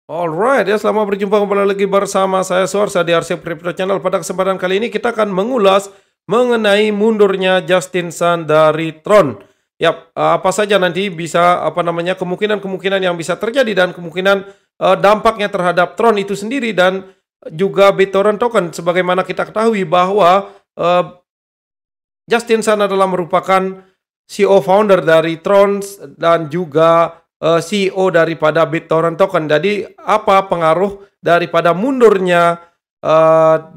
Alright ya, selamat berjumpa kembali lagi bersama saya Suarsa di Arsip Crypto Channel. Pada kesempatan kali ini kita akan mengulas mengenai mundurnya Justin Sun dari Tron. Yap, apa saja nanti bisa kemungkinan-kemungkinan yang bisa terjadi dan kemungkinan dampaknya terhadap Tron itu sendiri dan juga BitTorrent token. Sebagaimana kita ketahui bahwa Justin Sun adalah merupakan CEO founder dari Tron dan juga CEO daripada BitTorrent token. Jadi apa pengaruh daripada mundurnya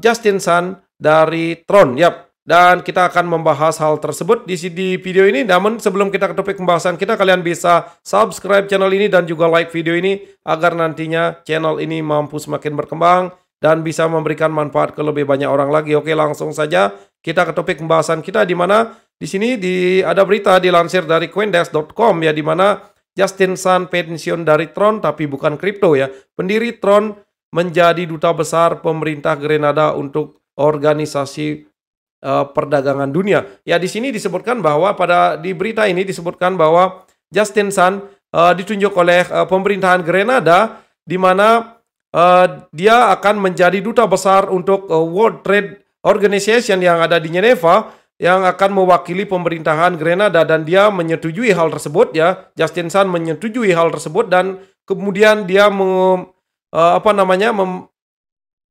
Justin Sun dari Tron? Yap. Dan kita akan membahas hal tersebut di video ini. Namun sebelum kita ke topik pembahasan kita, kalian bisa subscribe channel ini dan juga like video ini agar nantinya channel ini mampu semakin berkembang dan bisa memberikan manfaat ke lebih banyak orang lagi. Oke, langsung saja kita ke topik pembahasan kita, di mana di sini ada berita dilansir dari coindesk.com ya, di mana Justin Sun pensiun dari Tron tapi bukan kripto ya. Pendiri Tron menjadi duta besar pemerintah Grenada untuk organisasi perdagangan dunia. Ya, di sini disebutkan bahwa di berita ini disebutkan bahwa Justin Sun ditunjuk oleh pemerintahan Grenada, di mana dia akan menjadi duta besar untuk World Trade Organization yang ada di Geneva, yang akan mewakili pemerintahan Grenada, dan dia menyetujui hal tersebut ya. Justin Sun menyetujui hal tersebut dan kemudian dia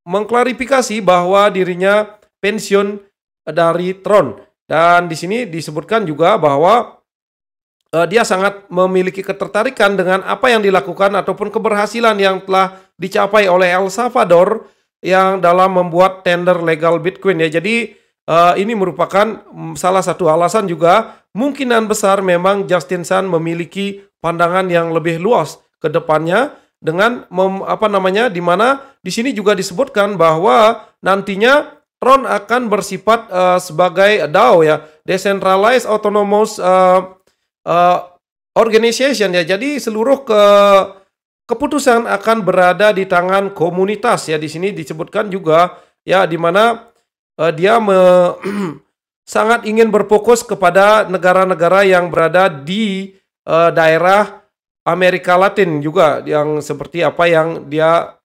mengklarifikasi bahwa dirinya pensiun dari Tron. Dan di sini disebutkan juga bahwa dia sangat memiliki ketertarikan dengan apa yang dilakukan ataupun keberhasilan yang telah dicapai oleh El Salvador yang dalam membuat tender legal Bitcoin ya. Jadi ini merupakan salah satu alasan juga kemungkinan besar memang Justin Sun memiliki pandangan yang lebih luas ke depannya dengan di mana di sini juga disebutkan bahwa nantinya Tron akan bersifat sebagai DAO ya, Decentralized Autonomous Organization ya. Jadi seluruh keputusan akan berada di tangan komunitas ya. Di sini disebutkan juga ya, di mana dia sangat ingin berfokus kepada negara-negara yang berada di daerah Amerika Latin juga, yang seperti apa yang dia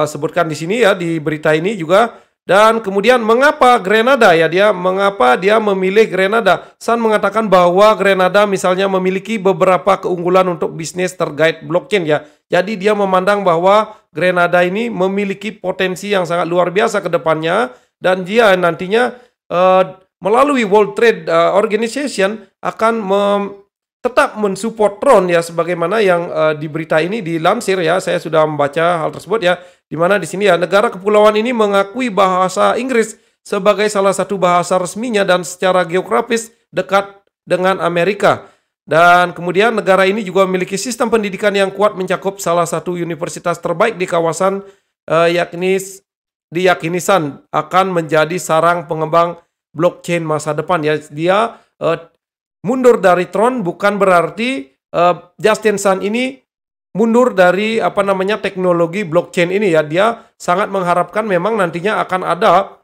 sebutkan di sini ya, di berita ini juga. Dan kemudian mengapa Grenada ya, mengapa dia memilih Grenada? Sun mengatakan bahwa Grenada misalnya memiliki beberapa keunggulan untuk bisnis terkait blockchain ya. Jadi dia memandang bahwa Grenada ini memiliki potensi yang sangat luar biasa ke depannya, dan dia nantinya melalui World Trade Organization akan tetap mensupport Tron ya, sebagaimana yang di berita ini dilansir ya. Saya sudah membaca hal tersebut ya, di mana di sini ya, negara kepulauan ini mengakui bahasa Inggris sebagai salah satu bahasa resminya dan secara geografis dekat dengan Amerika. Dan kemudian negara ini juga memiliki sistem pendidikan yang kuat, mencakup salah satu universitas terbaik di kawasan, diyakini Sun akan menjadi sarang pengembang blockchain masa depan ya. Dia mundur dari Tron bukan berarti Justin Sun ini mundur dari teknologi blockchain ini ya. Dia sangat mengharapkan memang nantinya akan ada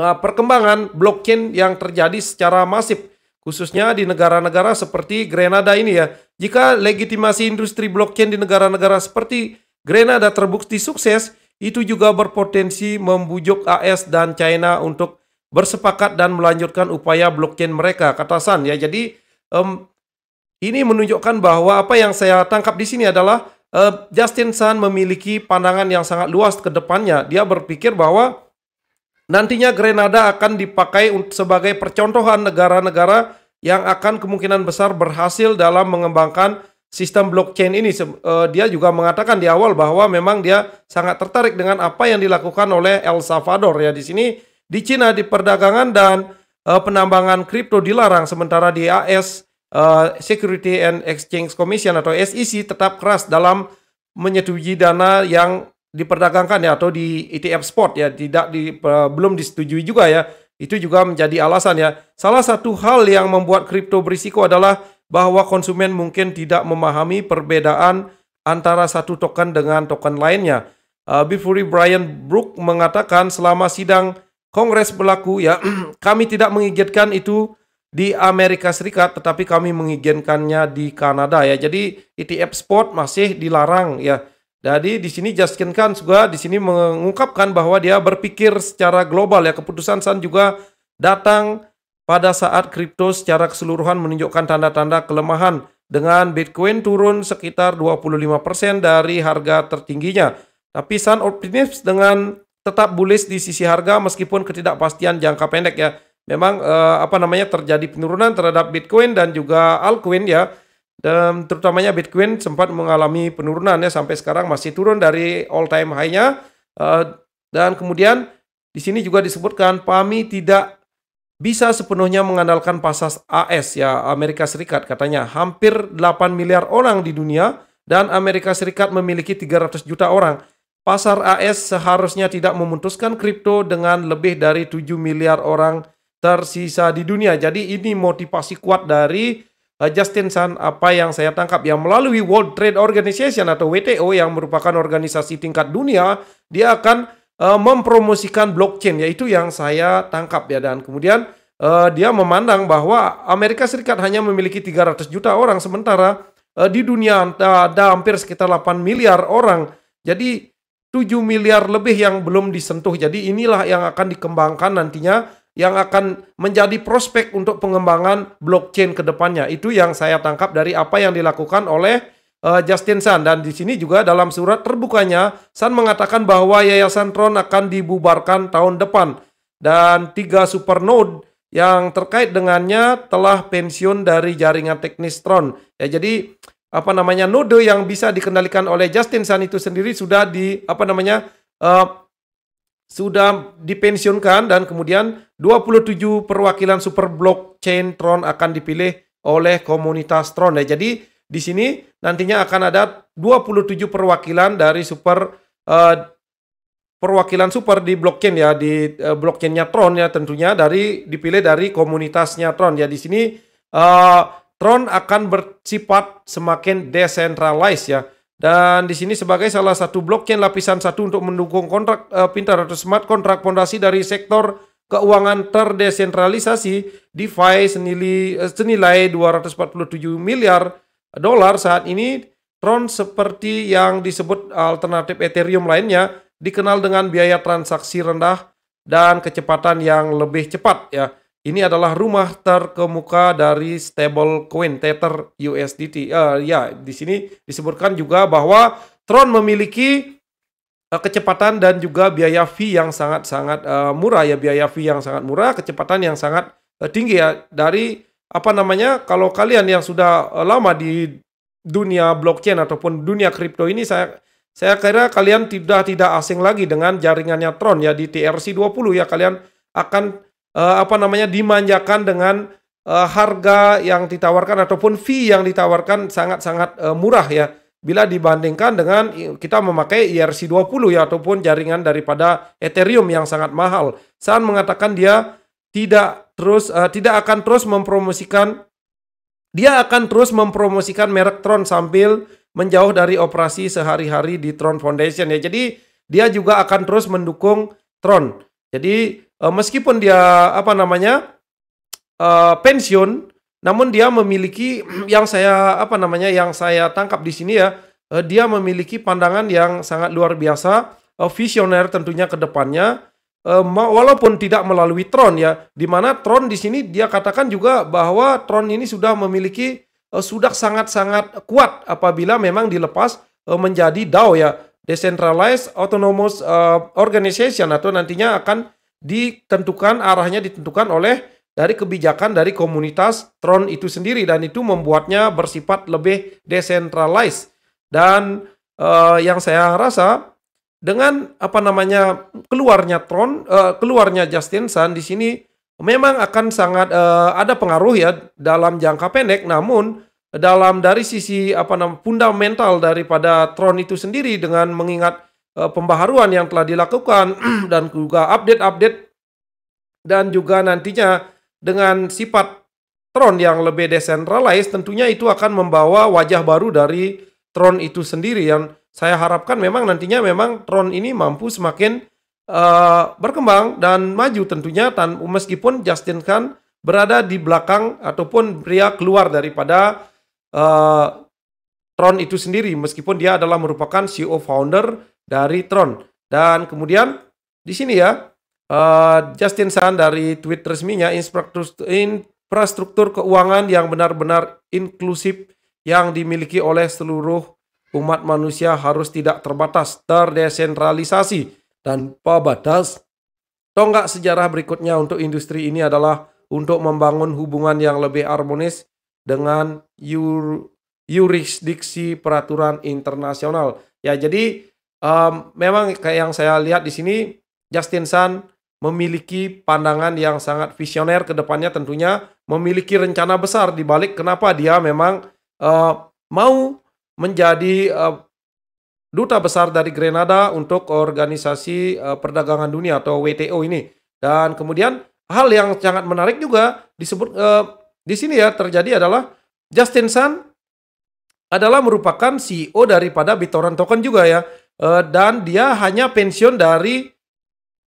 perkembangan blockchain yang terjadi secara masif, khususnya di negara-negara seperti Grenada ini ya. Jika legitimasi industri blockchain di negara-negara seperti Grenada terbukti sukses, itu juga berpotensi membujuk AS dan China untuk bersepakat dan melanjutkan upaya blockchain mereka, kata Sun ya. Jadi ini menunjukkan bahwa apa yang saya tangkap di sini adalah Justin Sun memiliki pandangan yang sangat luas ke depannya. Dia berpikir bahwa nantinya Grenada akan dipakai sebagai percontohan negara-negara yang akan kemungkinan besar berhasil dalam mengembangkan sistem blockchain ini. Dia juga mengatakan di awal bahwa memang dia sangat tertarik dengan apa yang dilakukan oleh El Salvador ya. Di sini di Cina di perdagangan dan penambangan kripto dilarang, sementara di AS Security and Exchange Commission atau SEC tetap keras dalam menyetujui dana yang diperdagangkan ya, atau di ETF spot ya, belum disetujui juga ya. Itu juga menjadi alasan ya. Salah satu hal yang membuat kripto berisiko adalah bahwa konsumen mungkin tidak memahami perbedaan antara satu token dengan token lainnya. Before Brian Brook mengatakan selama sidang Kongres berlaku ya, kami tidak mengizinkan itu di Amerika Serikat, tetapi kami mengizinkannya di Kanada ya. Jadi ETF spot masih dilarang ya. Jadi di sini Justin Kan juga di sini mengungkapkan bahwa dia berpikir secara global ya. Keputusan Sun juga datang pada saat kripto secara keseluruhan menunjukkan tanda-tanda kelemahan dengan Bitcoin turun sekitar 25% dari harga tertingginya. Tapi Sun optimis dengan tetap bullish di sisi harga meskipun ketidakpastian jangka pendek ya. Memang terjadi penurunan terhadap Bitcoin dan juga altcoin ya. Dan terutamanya Bitcoin sempat mengalami penurunan ya, sampai sekarang masih turun dari all time high-nya. Dan kemudian di sini juga disebutkan PAMI tidak bisa sepenuhnya mengandalkan pasar AS ya, Amerika Serikat. Katanya hampir 8 miliar orang di dunia dan Amerika Serikat memiliki 300 juta orang. Pasar AS seharusnya tidak memutuskan kripto dengan lebih dari 7 miliar orang tersisa di dunia. Jadi ini motivasi kuat dari Justin Sun, apa yang saya tangkap ya, melalui World Trade Organization atau WTO yang merupakan organisasi tingkat dunia, dia akan mempromosikan blockchain, yaitu yang saya tangkap ya. Dan kemudian dia memandang bahwa Amerika Serikat hanya memiliki 300 juta orang, sementara di dunia ada hampir sekitar 8 miliar orang. Jadi 7 miliar lebih yang belum disentuh. Jadi inilah yang akan dikembangkan nantinya, yang akan menjadi prospek untuk pengembangan blockchain ke depannya. Itu yang saya tangkap dari apa yang dilakukan oleh Justin Sun. Dan di sini juga dalam surat terbukanya, Sun mengatakan bahwa Yayasan Tron akan dibubarkan tahun depan. Dan 3 supernode yang terkait dengannya telah pensiun dari jaringan teknis Tron. Ya, jadi node yang bisa dikendalikan oleh Justin Sun itu sendiri sudah sudah dipensiunkan, dan kemudian 27 perwakilan super blockchain Tron akan dipilih oleh komunitas Tron. Ya, jadi di sini nantinya akan ada 27 perwakilan dari perwakilan super di blockchain ya, di blockchainnya Tron ya, tentunya dipilih dari komunitasnya Tron. Ya, di sini Tron akan bersifat semakin decentralized ya. Dan di sini sebagai salah satu blockchain lapisan 1 untuk mendukung kontrak pintar atau smart kontrak fondasi dari sektor keuangan terdesentralisasi, DeFi senilai 247 miliar dolar saat ini. Tron seperti yang disebut alternatif Ethereum lainnya dikenal dengan biaya transaksi rendah dan kecepatan yang lebih cepat ya. Ini adalah rumah terkemuka dari stablecoin Tether USDT. Ya, di sini disebutkan juga bahwa Tron memiliki kecepatan dan juga biaya fee yang sangat-sangat murah ya, biaya fee yang sangat murah, kecepatan yang sangat tinggi ya. Dari kalau kalian yang sudah lama di dunia blockchain ataupun dunia kripto ini, saya kira kalian tidak asing lagi dengan jaringannya Tron ya. Di TRC20 ya, kalian akan dimanjakan dengan harga yang ditawarkan ataupun fee yang ditawarkan sangat-sangat murah ya, bila dibandingkan dengan kita memakai ERC20 ya, ataupun jaringan daripada Ethereum yang sangat mahal. Sun mengatakan dia akan terus mempromosikan merek Tron sambil menjauh dari operasi sehari-hari di Tron Foundation ya. Jadi dia juga akan terus mendukung Tron. Jadi meskipun dia pensiun, namun dia memiliki yang saya tangkap di sini ya, dia memiliki pandangan yang sangat luar biasa, visioner tentunya ke depannya, walaupun tidak melalui Tron ya, di mana Tron di sini dia katakan juga bahwa Tron ini sudah memiliki sudah sangat-sangat kuat apabila memang dilepas menjadi DAO ya, Decentralized Autonomous Organization, atau nantinya akan arahnya ditentukan oleh dari kebijakan dari komunitas Tron itu sendiri, dan itu membuatnya bersifat lebih decentralized. Dan yang saya rasa dengan keluarnya Justin Sun di sini memang akan sangat ada pengaruh ya dalam jangka pendek, namun dari sisi fundamental daripada Tron itu sendiri, dengan mengingat pembaharuan yang telah dilakukan dan juga update dan juga nantinya dengan sifat Tron yang lebih decentralized, tentunya itu akan membawa wajah baru dari Tron itu sendiri, yang saya harapkan memang nantinya Tron ini mampu semakin berkembang dan maju tentunya, meskipun Justin Kan berada di belakang ataupun dia keluar daripada Tron itu sendiri, meskipun dia adalah merupakan CEO founder dari Tron. Dan kemudian di sini ya, Justin Sun dari tweet resminya, infrastruktur keuangan yang benar-benar inklusif yang dimiliki oleh seluruh umat manusia harus tidak terbatas, terdesentralisasi, tanpa batas. Tonggak sejarah berikutnya untuk industri ini adalah untuk membangun hubungan yang lebih harmonis dengan yurisdiksi peraturan internasional. Ya, jadi memang kayak yang saya lihat di sini, Justin Sun memiliki pandangan yang sangat visioner ke depannya, tentunya memiliki rencana besar di balik kenapa dia memang mau menjadi duta besar dari Grenada untuk organisasi perdagangan dunia atau WTO ini. Dan kemudian hal yang sangat menarik juga disebut di sini ya terjadi adalah Justin Sun adalah merupakan CEO daripada BitTorrent Token juga ya, dan dia hanya pensiun dari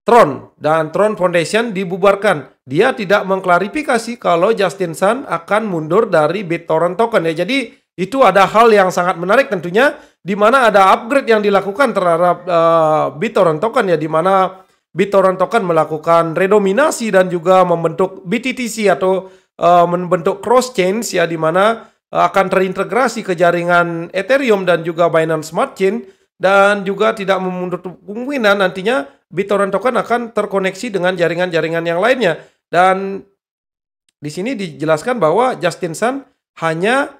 Tron, dan Tron Foundation dibubarkan. Dia tidak mengklarifikasi kalau Justin Sun akan mundur dari BitTorrent Token ya. Jadi itu ada hal yang sangat menarik tentunya, di mana ada upgrade yang dilakukan terhadap BitTorrent Token ya, di mana BitTorrent Token melakukan redominasi dan juga membentuk BTTC atau membentuk cross chains ya, di mana akan terintegrasi ke jaringan Ethereum dan juga Binance Smart Chain, dan juga tidak menutup kemungkinan nantinya BitTorrent Token akan terkoneksi dengan jaringan-jaringan yang lainnya. Dan di sini dijelaskan bahwa Justin Sun hanya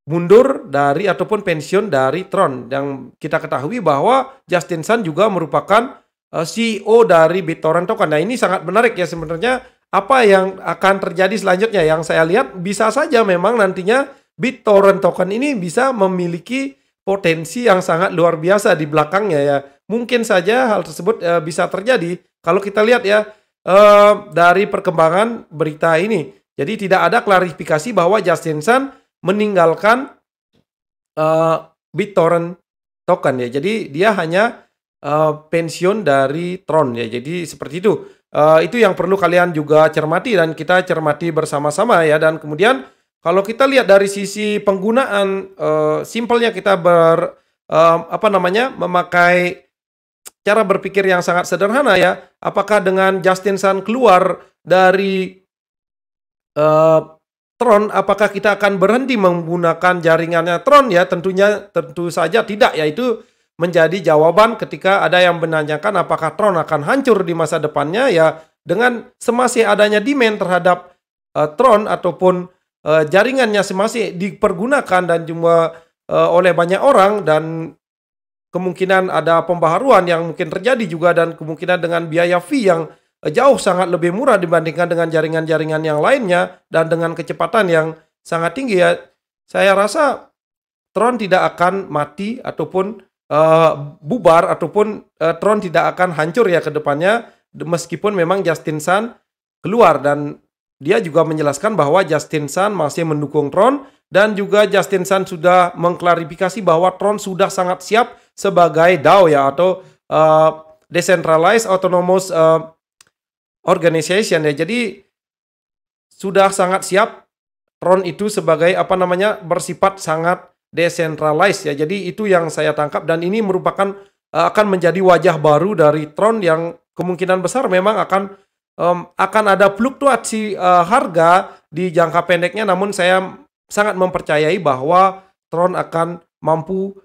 mundur dari ataupun pensiun dari Tron. Yang kita ketahui bahwa Justin Sun juga merupakan CEO dari BitTorrent Token. Nah, ini sangat menarik ya sebenarnya. Apa yang akan terjadi selanjutnya? Yang saya lihat bisa saja memang nantinya BitTorrent Token ini bisa memiliki potensi yang sangat luar biasa di belakangnya ya. Mungkin saja hal tersebut bisa terjadi kalau kita lihat ya dari perkembangan berita ini. Jadi tidak ada klarifikasi bahwa Justin Sun meninggalkan BitTorrent Token ya. Jadi dia hanya pensiun dari Tron ya. Jadi seperti itu. Itu yang perlu kalian juga cermati dan kita cermati bersama-sama ya. Dan kemudian kalau kita lihat dari sisi penggunaan, simpelnya kita memakai cara berpikir yang sangat sederhana ya. Apakah dengan Justin Sun keluar dari Tron, apakah kita akan berhenti menggunakan jaringannya Tron ya? Tentu saja tidak ya. Itu menjadi jawaban ketika ada yang menanyakan apakah Tron akan hancur di masa depannya ya. Dengan semasih adanya demand terhadap Tron ataupun jaringannya masih dipergunakan dan juga oleh banyak orang, dan kemungkinan ada pembaharuan yang mungkin terjadi juga, dan kemungkinan dengan biaya fee yang jauh sangat lebih murah dibandingkan dengan jaringan-jaringan yang lainnya dan dengan kecepatan yang sangat tinggi ya. Saya rasa Tron tidak akan mati ataupun bubar ataupun Tron tidak akan hancur ya ke depannya, meskipun memang Justin Sun keluar. Dan dia juga menjelaskan bahwa Justin Sun masih mendukung Tron, dan juga Justin Sun sudah mengklarifikasi bahwa Tron sudah sangat siap sebagai DAO ya, atau Decentralized Autonomous Organization ya. Jadi sudah sangat siap Tron itu sebagai bersifat sangat decentralized ya. Jadi itu yang saya tangkap, dan ini merupakan akan menjadi wajah baru dari Tron yang kemungkinan besar memang akan ada fluktuasi harga di jangka pendeknya, namun saya sangat mempercayai bahwa Tron akan mampu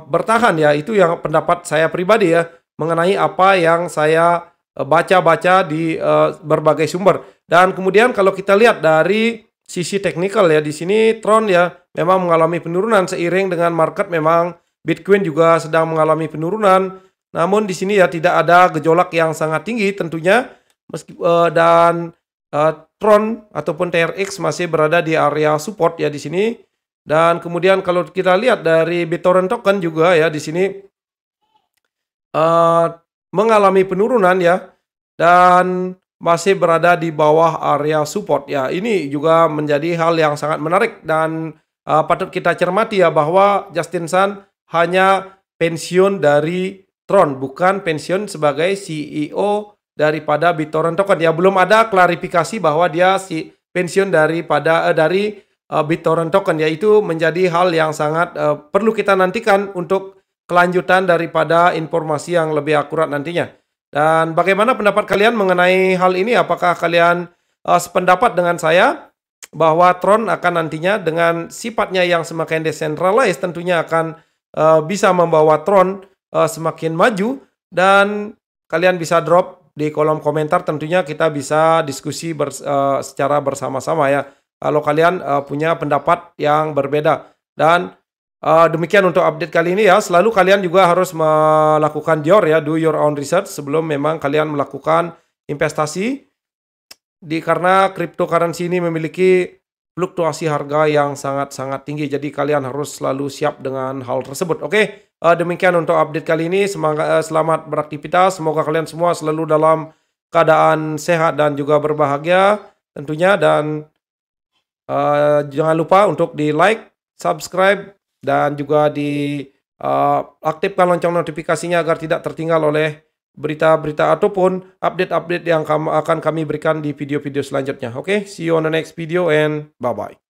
bertahan ya. Itu yang pendapat saya pribadi ya, mengenai apa yang saya baca-baca di berbagai sumber. Dan kemudian kalau kita lihat dari sisi teknikal ya, di sini Tron ya memang mengalami penurunan seiring dengan market, memang Bitcoin juga sedang mengalami penurunan. Namun di sini ya tidak ada gejolak yang sangat tinggi tentunya. Dan Tron ataupun TRX masih berada di area support ya di sini. Dan kemudian kalau kita lihat dari BitTorrent Token juga ya di sini mengalami penurunan ya, dan masih berada di bawah area support ya. Ini juga menjadi hal yang sangat menarik dan patut kita cermati ya, bahwa Justin Sun hanya pensiun dari Tron, bukan pensiun sebagai CEO daripada BitTorrent Token ya. Belum ada klarifikasi bahwa dia pensiun dari BitTorrent token, yaitu menjadi hal yang sangat perlu kita nantikan untuk kelanjutan daripada informasi yang lebih akurat nantinya. Dan bagaimana pendapat kalian mengenai hal ini? Apakah kalian sependapat dengan saya bahwa Tron akan nantinya dengan sifatnya yang semakin decentralized tentunya akan bisa membawa Tron semakin maju? Dan kalian bisa drop di kolom komentar, tentunya kita bisa diskusi secara bersama-sama ya. Kalau kalian punya pendapat yang berbeda. Dan demikian untuk update kali ini ya. Selalu kalian juga harus melakukan do your own research sebelum memang kalian melakukan investasi. Karena cryptocurrency ini memiliki fluktuasi harga yang sangat-sangat tinggi. Jadi kalian harus selalu siap dengan hal tersebut. Oke, demikian untuk update kali ini. Selamat beraktivitas. Semoga kalian semua selalu dalam keadaan sehat dan juga berbahagia tentunya. Dan jangan lupa untuk di like, subscribe, dan juga di aktifkan lonceng notifikasinya agar tidak tertinggal oleh berita-berita ataupun update-update yang akan kami berikan di video-video selanjutnya. Oke, see you on the next video and bye-bye.